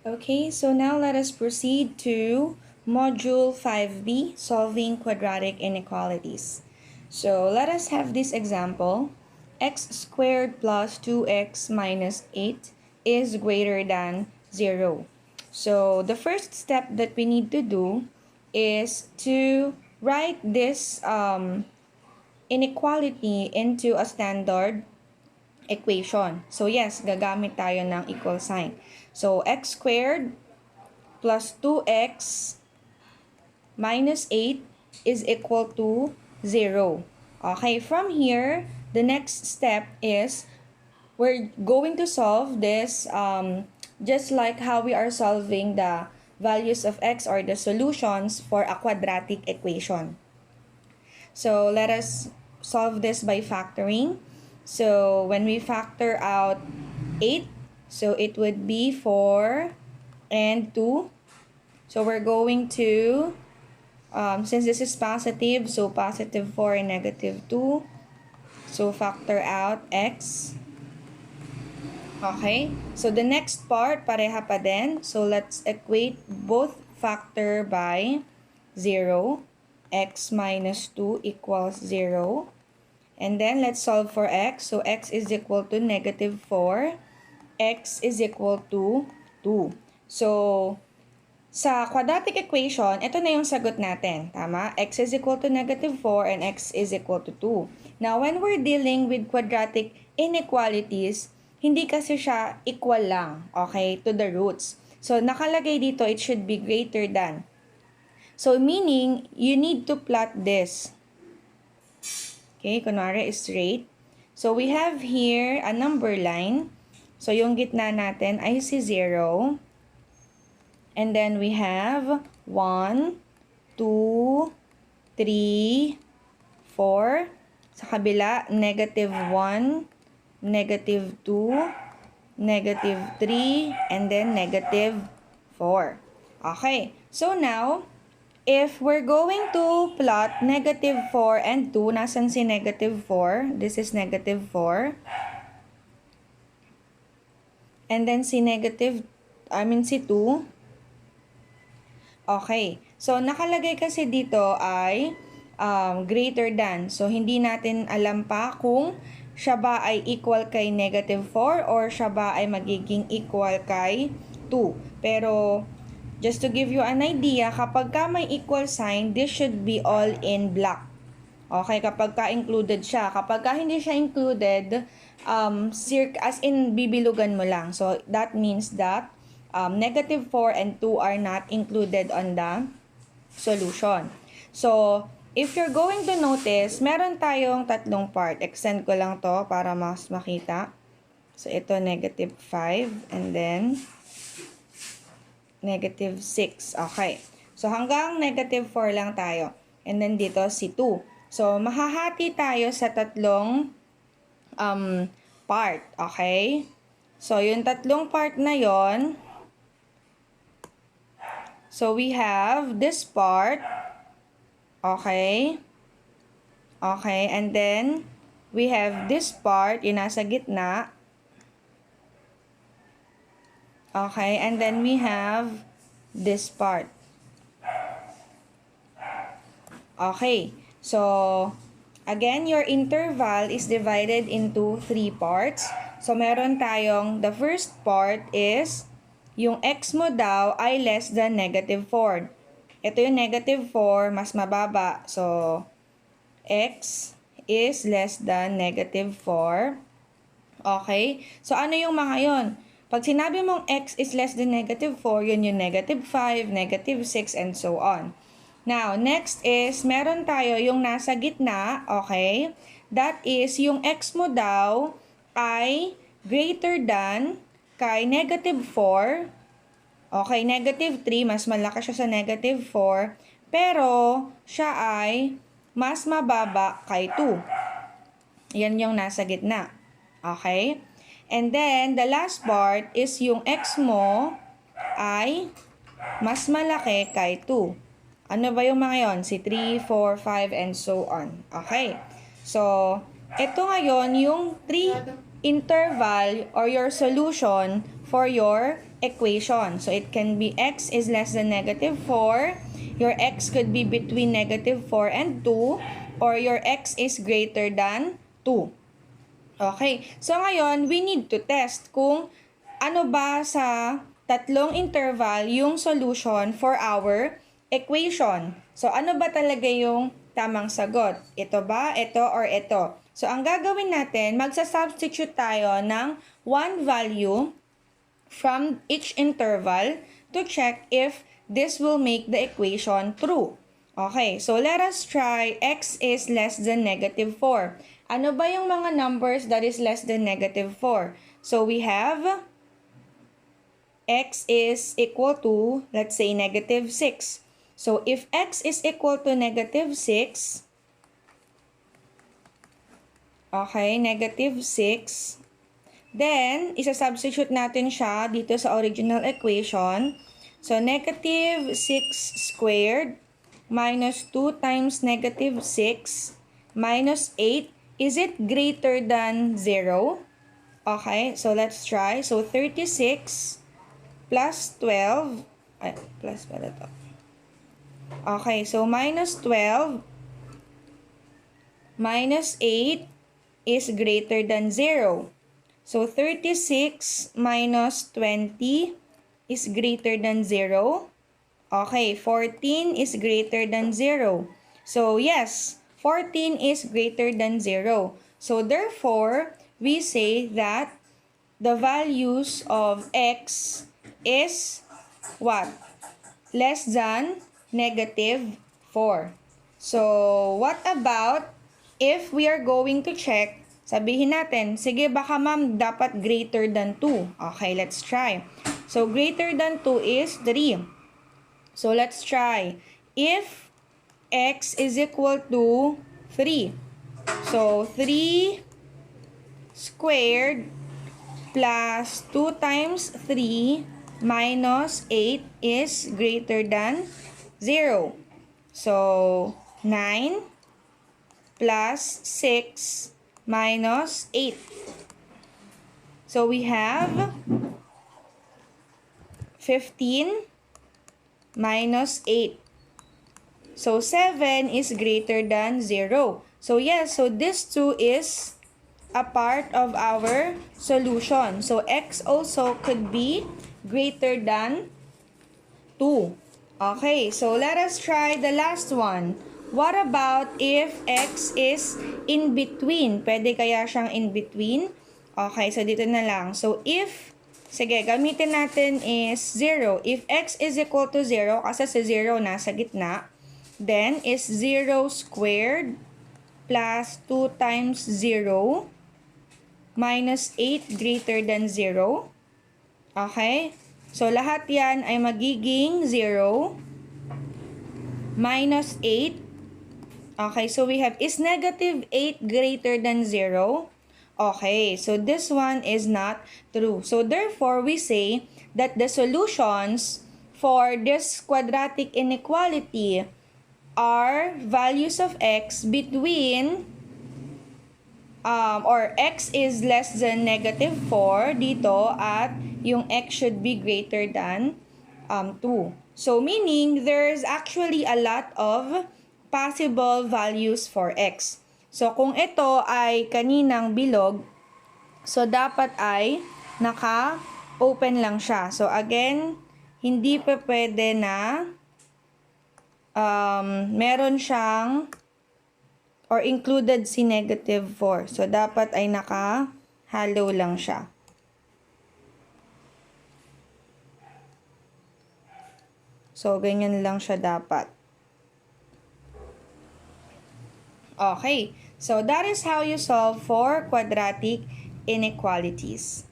Okay, so now let us proceed to Module 5B, Solving Quadratic Inequalities. So let us have this example. X squared plus 2x minus 8 is greater than 0. So the first step that we need to do is to write this inequality into a standard equation. So yes, gagamit tayo ng equal sign. So x squared plus 2x minus 8 is equal to 0. Okay, from here, the next step is we're going to solve this just like how we are solving the values of x or the solutions for a quadratic equation. So let us solve this by factoring. So when we factor out 8, so it would be 4 and 2. So we're going to, since this is positive, so positive 4 and negative 2. So factor out x. Okay, so the next part, pareha pa din. So let's equate both factor by 0. X minus 2 equals 0. And then let's solve for x. So x is equal to negative 4. X is equal to 2. So sa quadratic equation, ito na yung sagot natin. Tama? X is equal to negative 4 and x is equal to 2. Now, when we're dealing with quadratic inequalities, hindi kasi siya equal lang, okay, to the roots. So, nakalagay dito, it should be greater than. So, meaning, you need to plot this. Okay, kunwari is straight. So, we have here a number line. So, yung gitna natin ay si 0. And then, we have 1, 2, 3, 4. Sa kabila, negative 1, negative 2, negative 3, and then negative 4. Okay, so now, if we're going to plot negative 4 and 2, nasan si negative 4? This is negative 4. And then si si 2. Okay, so nakalagay kasi dito ay greater than. So, hindi natin alam pa kung siya ba ay equal kay negative 4 or siya ba ay magiging equal kay 2. Pero, just to give you an idea, kapag ka may equal sign, this should be all in black. Okay, kapag ka included siya. Kapag ka hindi siya included, as in bibilugan mo lang. So, that means that negative 4 and 2 are not included on the solution. So, if you're going to notice, meron tayong tatlong part. Extend ko lang to para mas makita. So, ito negative 5 and then negative 6. Okay. So, hanggang negative 4 lang tayo. And then dito si 2. So, mahahati tayo sa tatlong part. Okay? So, yung tatlong part na yon. So, we have this part. Okay? Okay, and then, we have this part, yung nasa gitna. Okay, and then we have this part. Okay, so, again, your interval is divided into 3 parts. So, meron tayong, the first part is, yung x mo daw ay less than negative 4. Ito yung negative 4, mas mababa. So, x is less than negative 4. Okay? So, ano yung mga yon? Pag sinabi mong x is less than negative 4, yun yung negative 5, negative 6, and so on. Now, next is, meron tayo yung nasa gitna, okay? That is, yung x mo daw ay greater than kay negative 4. Okay, negative 3, mas malaki siya sa negative 4. Pero, siya ay mas mababa kay 2. Yan yung nasa gitna. Okay? And then, the last part is yung x mo ay mas malaki kay 2. Ano ba yung mga yon? Si 3, 4, 5, and so on. Okay? So, ito ngayon yung 3 interval or your solution for your equation. So it can be x is less than negative 4, your x could be between negative 4 and 2, or your x is greater than 2. Okay, so ngayon, we need to test kung ano ba sa tatlong interval yung solution for our equation. So ano ba talaga yung tamang sagot? Ito ba, ito, or ito? So ang gagawin natin, magsa-substitute tayo ng one value from each interval to check if this will make the equation true. Okay, so let us try x is less than negative 4. Ano ba yung mga numbers that is less than negative 4? So we have x is equal to, let's say, negative 6. So if x is equal to negative 6, okay, negative 6, then, isa-substitute natin siya dito sa original equation. So, negative 6 squared minus 2 times negative 6 minus 8. Is it greater than 0? Okay, so let's try. So, 36 plus 12. Plus pala to. Okay, so minus 12 minus 8 is greater than 0. So, 36 minus 20 is greater than 0. Okay, 14 is greater than 0. So, yes, 14 is greater than 0. So, therefore, we say that the values of x is what? Less than negative 4. So, what about if we are going to check? Sabihin natin, sige baka ma'am dapat greater than 2. Okay, let's try. So, greater than 2 is 3. So, let's try. If x is equal to 3. So, 3 squared plus 2 times 3 minus 8 is greater than 0. So, 9 plus 6 minus 8. So, we have 15 minus 8. So, 7 is greater than 0. So, yes, so this 2 is a part of our solution. So, x also could be greater than 2. Okay, so let us try the last one. What about if x is in between? Pwede kaya siyang in between? Okay, so dito na lang. So if, sige, gamitin natin is 0. If x is equal to 0, kasi si 0 nasa gitna, then is 0 squared plus 2 times 0 minus 8 greater than 0. Okay? So lahat yan ay magiging 0 minus 8. Okay, so we have, is negative 8 greater than 0? Okay, so this one is not true. So therefore, we say that the solutions for this quadratic inequality are values of x between, or x is less than negative 4 dito, at yung x should be greater than 2. So meaning, there's actually a lot of possible values for x. So, kung ito ay kaninang bilog, so dapat ay naka-open lang siya. So, again, hindi pa pwede na meron siyang or included si negative 4. So, dapat ay naka-hollow lang siya. So, ganyan lang siya dapat. Okay, so that is how you solve for quadratic inequalities.